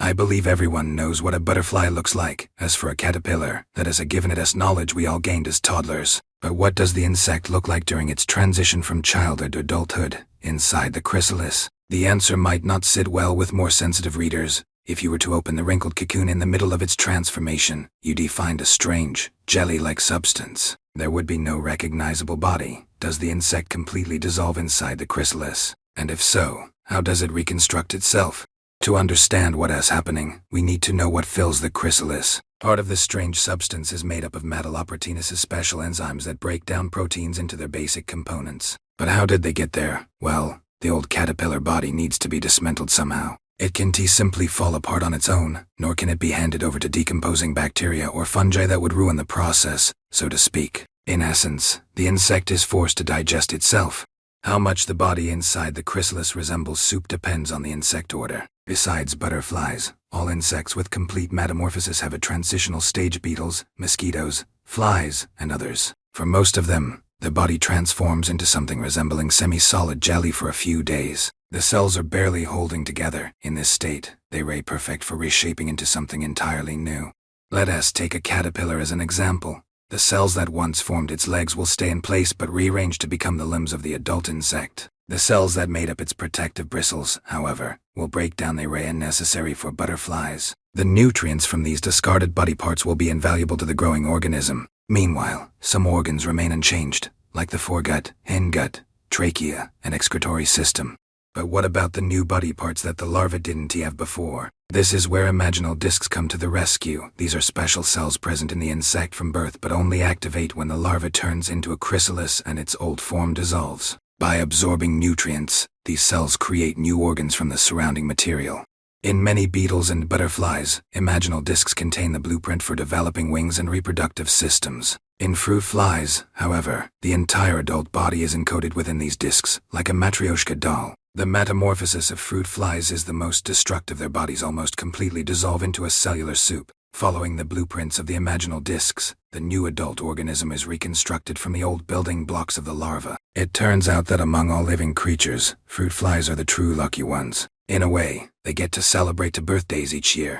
I believe everyone knows what a butterfly looks like. As for a caterpillar, that is a given at us knowledge we all gained as toddlers. But what does the insect look like during its transition from childhood to adulthood, inside the chrysalis? The answer might not sit well with more sensitive readers. If you were to open the wrinkled cocoon in the middle of its transformation, you'd find a strange, jelly-like substance. There would be no recognizable body. Does the insect completely dissolve inside the chrysalis? And if so, how does it reconstruct itself? To understand what is happening, we need to know what fills the chrysalis. Part of this strange substance is made up of metalloproteinous special enzymes that break down proteins into their basic components. But how did they get there? Well, the old caterpillar body needs to be dismantled somehow. It can't simply fall apart on its own, nor can it be handed over to decomposing bacteria or fungi that would ruin the process, so to speak. In essence, the insect is forced to digest itself. How much the body inside the chrysalis resembles soup depends on the insect order. Besides butterflies, all insects with complete metamorphosis have a transitional stage: beetles, mosquitoes, flies, and others. For most of them, the body transforms into something resembling semi-solid jelly for a few days. The cells are barely holding together. In this state, they are perfect for reshaping into something entirely new. Let us take a caterpillar as an example. The cells that once formed its legs will stay in place but rearrange to become the limbs of the adult insect. The cells that made up its protective bristles, however, will break down the array necessary for butterflies. The nutrients from these discarded body parts will be invaluable to the growing organism. Meanwhile, some organs remain unchanged, like the foregut, hindgut, trachea, and excretory system. But what about the new body parts that the larva didn't have before? This is where imaginal discs come to the rescue. These are special cells present in the insect from birth but only activate when the larva turns into a chrysalis and its old form dissolves. By absorbing nutrients, these cells create new organs from the surrounding material. In many beetles and butterflies, imaginal discs contain the blueprint for developing wings and reproductive systems. In fruit flies, however, the entire adult body is encoded within these discs, like a matryoshka doll. The metamorphosis of fruit flies is the most destructive. Their bodies almost completely dissolve into a cellular soup. Following the blueprints of the imaginal discs, the new adult organism is reconstructed from the old building blocks of the larva. It turns out that among all living creatures, fruit flies are the true lucky ones. In a way, they get to celebrate 2 birthdays each year.